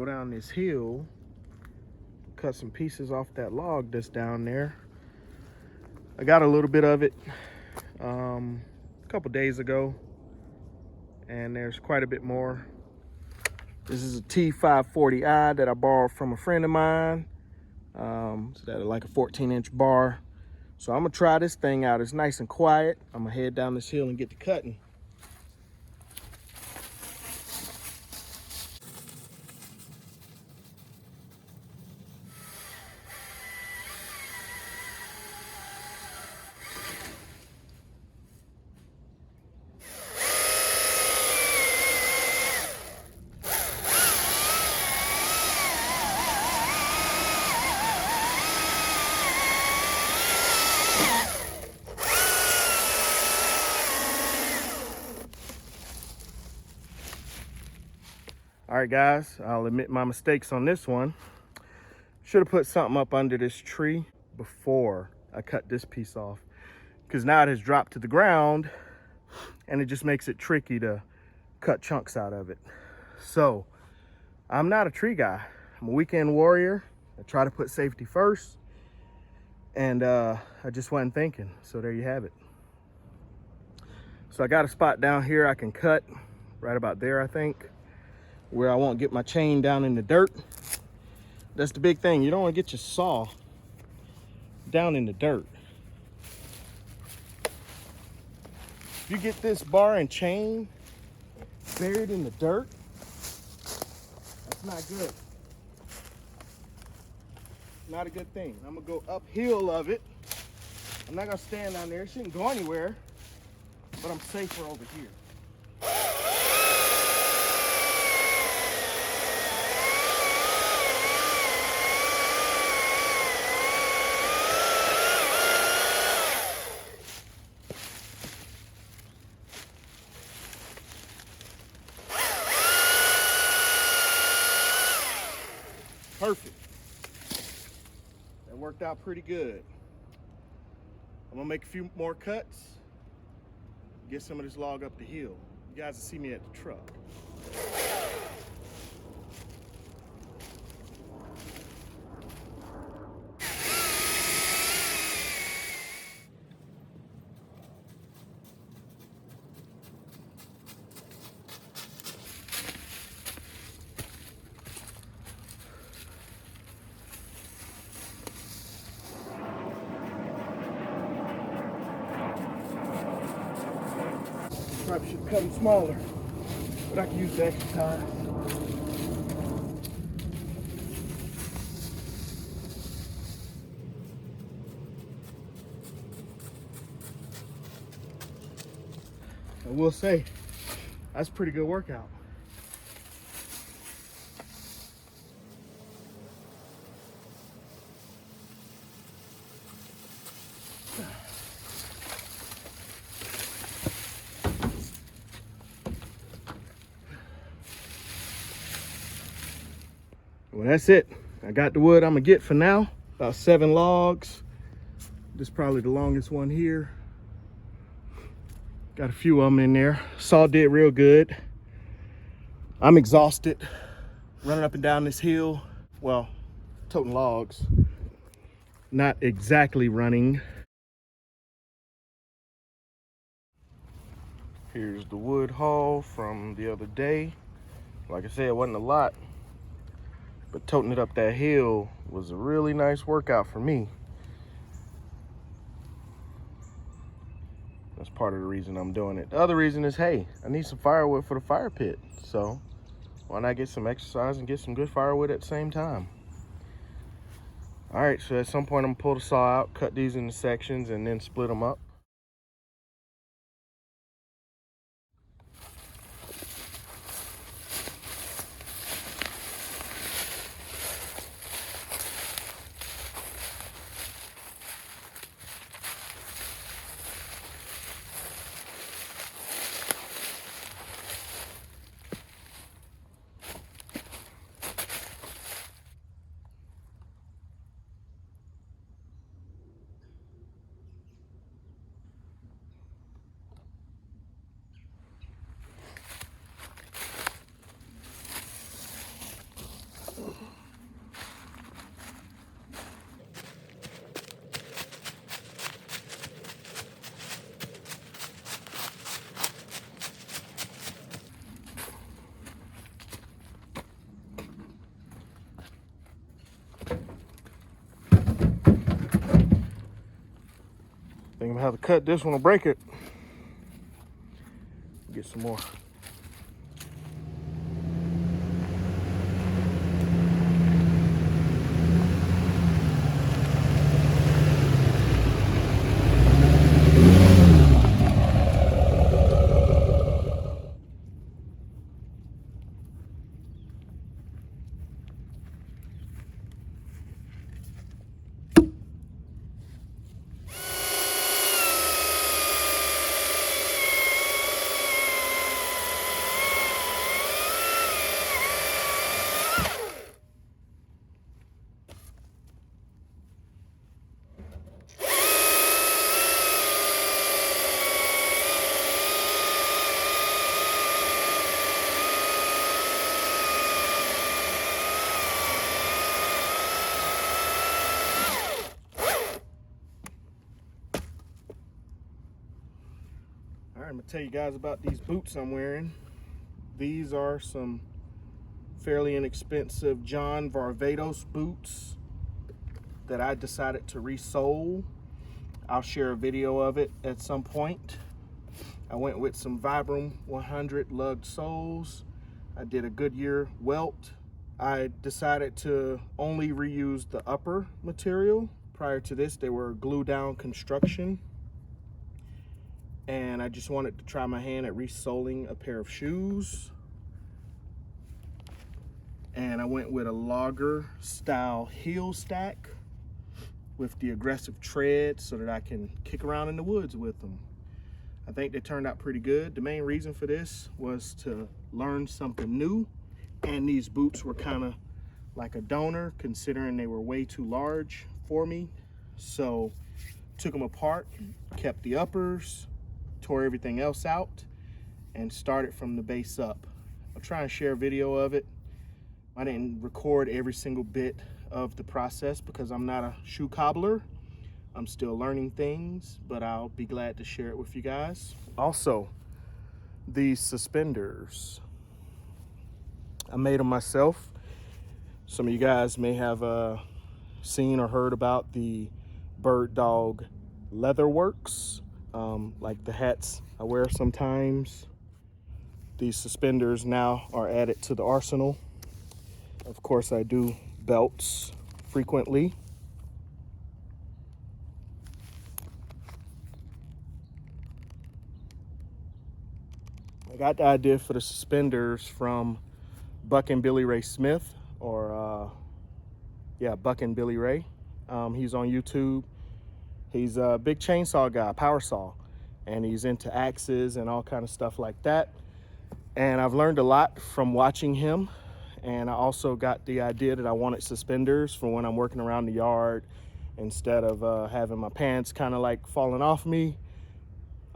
go down this hill, cut some pieces off that log that's down there. I got a little bit of it a couple days ago, and there's quite a bit more. This is a T540i that I borrowed from a friend of mine. So that's like a 14-inch bar. So I'm gonna try this thing out. It's nice and quiet. I'm gonna head down this hill and get to cutting. All right, guys, I'll admit my mistakes on this one. Should have put something up under this tree before I cut this piece off, because now it has dropped to the ground and it just makes it tricky to cut chunks out of it. So I'm not a tree guy. I'm a weekend warrior. I try to put safety first, and I just wasn't thinking. So there you have it. So I got a spot down here I can cut, right about there, I think, where I won't get my chain down in the dirt. That's the big thing. You don't want to get your saw down in the dirt. If you get this bar and chain buried in the dirt, that's not good. Not a good thing. I'm gonna go uphill of it. I'm not gonna stand down there. It shouldn't go anywhere, but I'm safer over here. Perfect. That worked out pretty good. I'm gonna make a few more cuts, get some of this log up the hill. You guys will see me at the truck. Probably should cut them smaller, but I can use the extra time. I will say, that's a pretty good workout. Well, that's it. I got the wood I'm gonna get for now. About 7 logs. This is probably the longest one here. Got a few of them in there. Saw did real good. I'm exhausted running up and down this hill. Well, toting logs. Not exactly running. Here's the wood haul from the other day. Like I said, it wasn't a lot, but toting it up that hill was a really nice workout for me. That's part of the reason I'm doing it. The other reason is, hey, I need some firewood for the fire pit. So why not get some exercise and get some good firewood at the same time? All right, so at some point I'm gonna pull the saw out, cut these into sections, and then split them up. I'm gonna have to cut this one or break it. Get some more. All right, I'm gonna tell you guys about these boots I'm wearing. These are some fairly inexpensive John Varvatos boots that I decided to resole. I'll share a video of it at some point. I went with some Vibram 100 lugged soles. I did a Goodyear welt. I decided to only reuse the upper material. Prior to this, they were glue down construction. And I just wanted to try my hand at resoling a pair of shoes. And I went with a logger style heel stack with the aggressive tread so that I can kick around in the woods with them. I think they turned out pretty good. The main reason for this was to learn something new, and these boots were kind of like a donor considering they were way too large for me. So took them apart, kept the uppers, tore everything else out, and started from the base up. I'll try and share a video of it. I didn't record every single bit of the process because I'm not a shoe cobbler. I'm still learning things, but I'll be glad to share it with you guys. Also, these suspenders, I made them myself. Some of you guys may have seen or heard about the Bird Dog Leather Works, like the hats I wear sometimes. These suspenders now are added to the arsenal. Of course, I do belts frequently. I got the idea for the suspenders from Buck and Billy Ray Smith, or Buck and Billy Ray. He's on YouTube. He's a big chainsaw guy, power saw, and he's into axes and all kind of stuff like that. And I've learned a lot from watching him. And I also got the idea that I wanted suspenders for when I'm working around the yard. Instead of having my pants kind of like falling off me,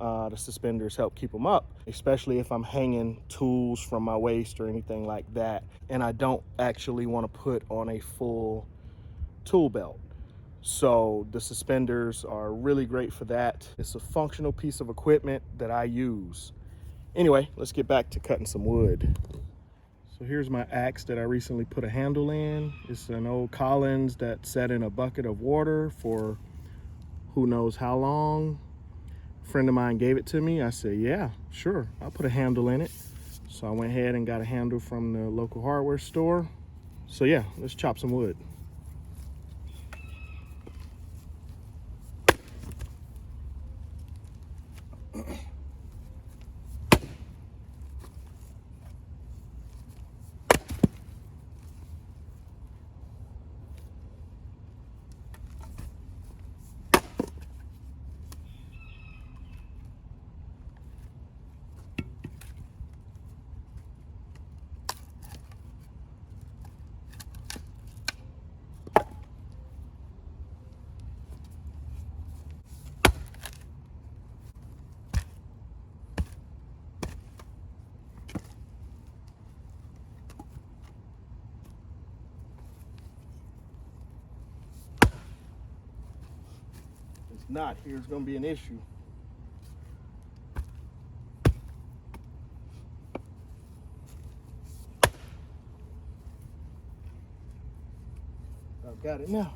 the suspenders help keep them up, especially if I'm hanging tools from my waist or anything like that. And I don't actually want to put on a full tool belt. So the suspenders are really great for that. It's a functional piece of equipment that I use. Anyway, let's get back to cutting some wood. So here's my axe that I recently put a handle in. It's an old Collins that sat in a bucket of water for who knows how long. A friend of mine gave it to me. I said, yeah, sure, I'll put a handle in it. So I went ahead and got a handle from the local hardware store. So yeah, let's chop some wood. If not, here's gonna be an issue. I've got it now.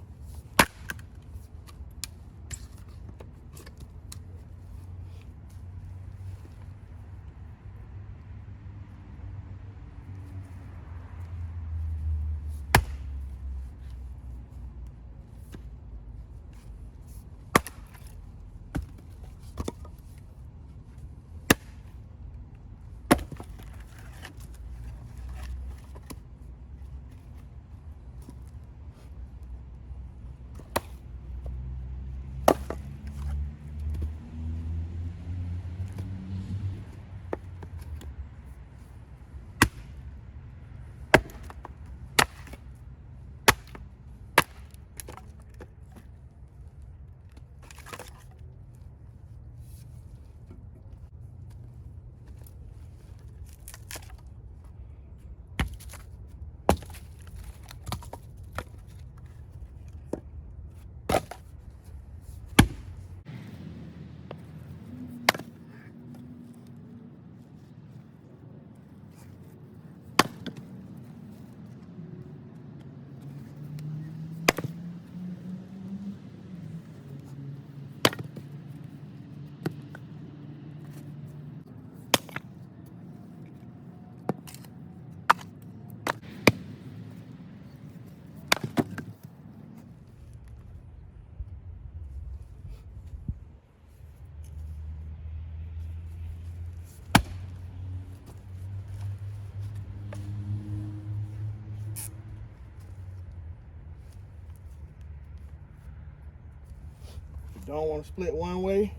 don't want to split one way,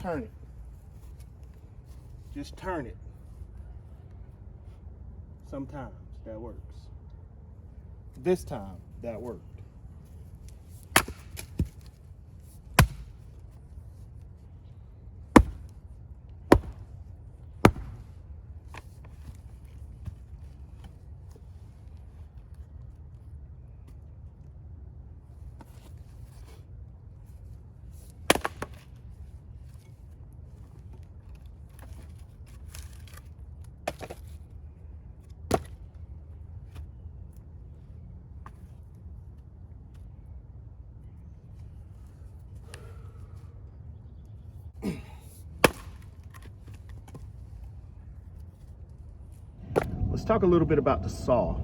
turn it. Just turn it. Sometimes that works. This time that worked. Let's talk a little bit about the saw.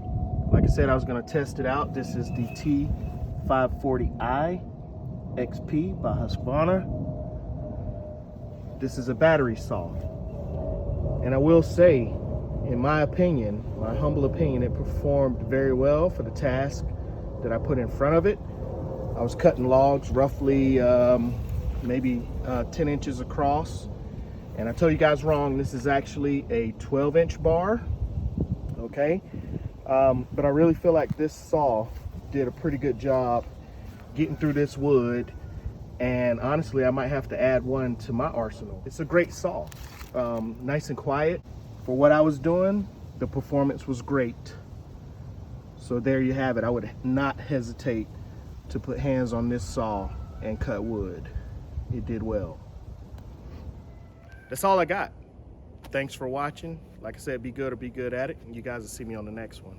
Like I said, I was going to test it out. This is the T540i XP by Husqvarna. This is a battery saw. And I will say, in my opinion, my humble opinion, it performed very well for the task that I put in front of it. I was cutting logs roughly maybe 10 inches across. And I told you guys wrong, this is actually a 12-inch bar. Okay, but I really feel like this saw did a pretty good job getting through this wood, and honestly I might have to add one to my arsenal. It's a great saw, nice and quiet. For what I was doing, the performance was great. So there you have it. I would not hesitate to put hands on this saw and cut wood. It did well. That's all I got. Thanks for watching. Like I said, be good or be good at it, and you guys will see me on the next one.